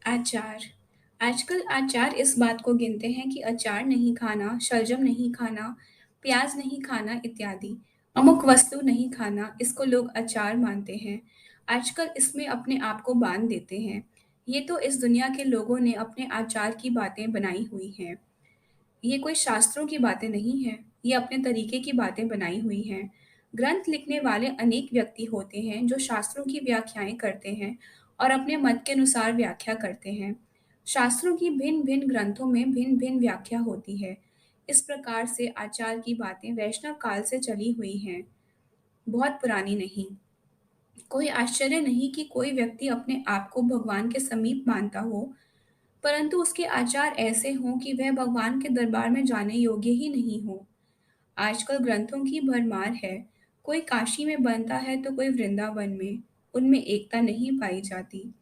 आचार। आजकल आचार इस बात को गिनते हैं कि अचार नहीं खाना, शलजम नहीं खाना, प्याज नहीं खाना इत्यादि। अमुक वस्तु नहीं खाना, इसको लोग आचार मानते हैं। आजकल इसमें अपने आप को बांध देते हैं। ये तो इस दुनिया के लोगों ने अपने आचार की बातें बनाई हुई हैं। ये कोई शास्त्रों की बातें नहीं हैं, ये अपने तरीके की बातें बनाई हुई हैं। ग्रंथ लिखने वाले अनेक व्यक्ति होते हैं जो शास्त्रों की व्याख्याएं करते हैं और अपने मत के अनुसार व्याख्या करते हैं। शास्त्रों की भिन्न-भिन्न ग्रंथों में भिन्न-भिन्न व्याख्या होती है। इस प्रकार से आचार की बातें वैष्णव काल से चली हुई हैं, बहुत पुरानी नहीं। कोई आश्चर्य नहीं कि कोई व्यक्ति अपने आप को भगवान के समीप मानता हो, परंतु उसके आचार ऐसे हों कि वह भगवान के दरबार में जाने योग्य ही नहीं हो। आजकल ग्रंथों की भरमार है, कोई काशी में बनता है तो कोई वृंदावन में, उनमें एकता नहीं पाई जाती।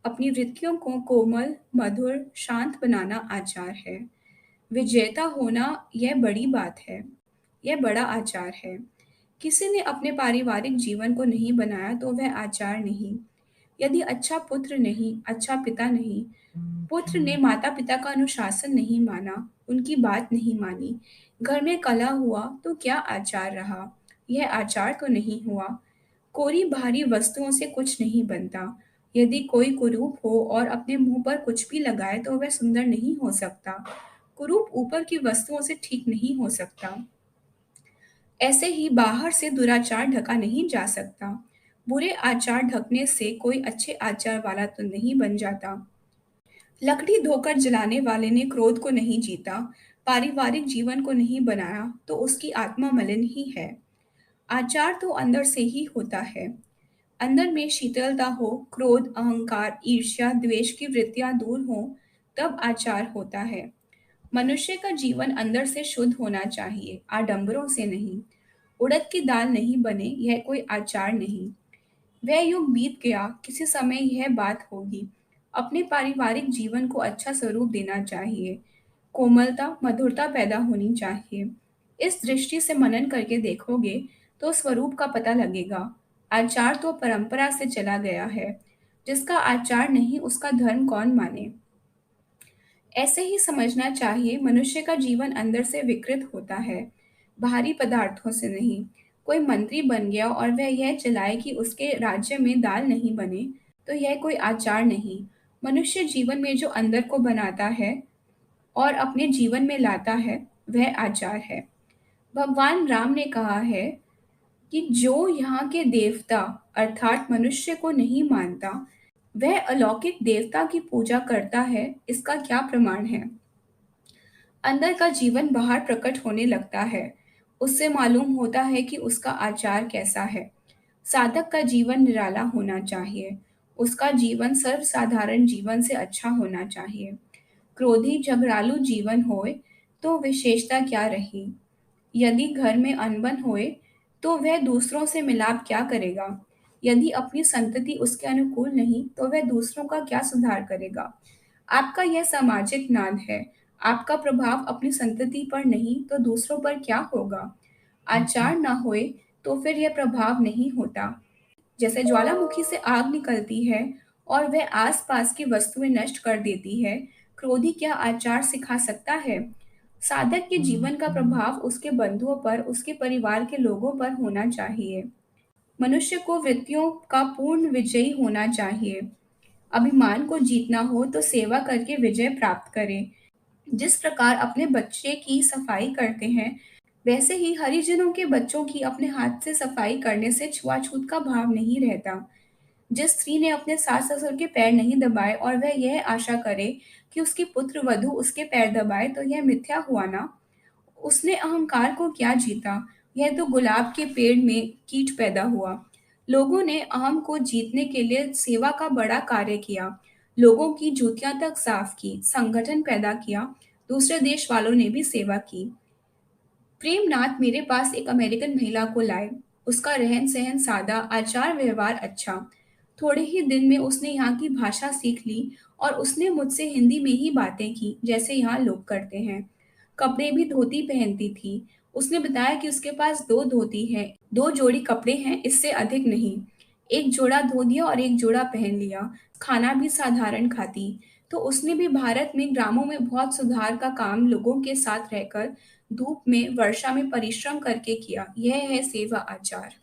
अपनी वृत्तियों को कोमल, मधुर, शांत बनाना आचार है। विजेता होना यह बड़ी बात है, यह बड़ा आचार है। किसी ने अपने पारिवारिक जीवन को नहीं बनाया तो वह आचार नहीं। यदि अच्छा पुत्र नहीं, अच्छा पिता नहीं, पुत्र ने माता-पिता का अनुशासन नहीं माना, उनकी बात नहीं मानी, घर में कलह हुआ तो क्या आचार रहा? यह आचार तो नहीं हुआ। कोरी भारी वस्तुओं से कुछ नहीं बनता। यदि कोई कुरूप हो और अपने मुंह पर कुछ भी लगाए तो वह सुंदर नहीं हो सकता। कुरूप ऊपर की वस्तुओं से ठीक नहीं हो सकता। ऐसे ही बाहर से दुराचार ढका नहीं जा सकता। बुरे आचार ढकने से कोई अच्छे आचार वाला तो नहीं बन जाता। लकड़ी धोकर जलाने वाले ने क्रोध को नहीं जीता, पारिवारिक जीवन को नहीं बनाया, तो उसकी आत्मा मलिन ही है। आचार तो अंदर से ही होता है। अंदर में शीतलता हो, क्रोध, अहंकार, ईर्ष्या, द्वेष की वृत्तियां दूर हों, तब आचार होता है। मनुष्य का जीवन अंदर से शुद्ध होना चाहिए, आडंबरों से नहीं। उड़द की दाल नहीं बने, यह कोई आचार नहीं। वह युग बीत गया, किसी समय यह बात होगी। अपने पारिवारिक जीवन को अच्छा स्वरूप देना चाहिए। कोमलता, मधुरता पैदा होनी चाहिए। इस दृष्टि से मनन करके देखोगे तो स्वरूप का पता लगेगा। आचार तो परंपरा से चला गया है। जिसका आचार नहीं उसका धर्म कौन माने? ऐसे ही समझना चाहिए मनुष्य का जीवन अंदर से विकृत होता है, बाहरी पदार्थों से नहीं। कोई मंत्री बन गया और वह यह चलाए कि उसके राज्य में दाल नहीं बने, तो यह कोई आचार नहीं। मनुष्य जीवन में जो अंदर को बनाता है और अपने जीवन में लाता है, वह आचार है। भगवान राम ने कहा है कि जो यहाँ के देवता अर्थात मनुष्य को नहीं मानता, वह अलौकिक देवता की पूजा करता है, इसका क्या प्रमाण है? अंदर का जीवन बाहर प्रकट होने लगता है। उससे मालूम होता है कि उसका आचार कैसा है। साधक का जीवन निराला होना चाहिए। उसका जीवन सर्वसाधारण जीवन से अच्छा होना चाहिए। क्रोधी झगड़ालू जीवन होए तो विशेषता क्या रही? यदि घर में अनबन होए तो वह दूसरों से मिलाप क्या करेगा? यदि अपनी संतति उसके अनुकूल नहीं तो वह दूसरों का क्या सुधार करेगा? आपका यह सामाजिक नाद है। आपका प्रभाव अपनी संतति पर नहीं तो दूसरों पर क्या होगा? आचार ना होए तो फिर यह प्रभाव नहीं होता। जैसे ज्वालामुखी से आग निकलती है और वह आसपास की वस्तुएं नष्ट कर देती है, क्रोधी क्या आचार सिखा सकता है? साधक के जीवन का प्रभाव उसके बंधुओं पर, उसके परिवार के लोगों पर होना चाहिए। मनुष्य को वृत्तियों का पूर्ण विजयी होना चाहिए। अभिमान को जीतना हो तो सेवा करके विजय प्राप्त करें। जिस प्रकार अपने बच्चे की सफाई करते हैं, वैसे ही हरिजनों के बच्चों की अपने हाथ से सफाई करने से छुआछूत का भाव नहीं रहता। जिस स्त्री ने अपने सास-ससुर के पैर नहीं दबाए और वह यह आशा करे कि उसकी पुत्र वधू उसके पैर दबाए तो यह मिथ्या हुआ ना। उसने अहंकार को क्या जीता? यह तो गुलाब के पेड़ में कीट पैदा हुआ। लोगों ने अहम को जीतने के लिए सेवा का बड़ा कार्य किया। लोगों की जूतियां तक साफ की, संगठन पैदा किया, दूसरे देश वालों ने भी सेवा की। प्रेमनाथ मेरे पास एक अमेरिकन महिला को लाए। उसका रहन सहन सादा, आचार व्यवहार अच्छा। थोड़े ही दिन में उसने यहाँ की भाषा सीख ली और उसने मुझसे हिंदी में ही बातें की जैसे यहाँ लोग करते हैं। कपड़े भी धोती पहनती थी। उसने बताया कि उसके पास दो धोती हैं, दो जोड़ी कपड़े हैं, इससे अधिक नहीं। एक जोड़ा धो दिया और एक जोड़ा पहन लिया, खाना भी साधारण खाती। तो उसने भी भारत में ग्रामों में बहुत सुधार का काम लोगों के साथ रहकर, धूप में, वर्षा में परिश्रम करके किया। यह है सेवा आचार।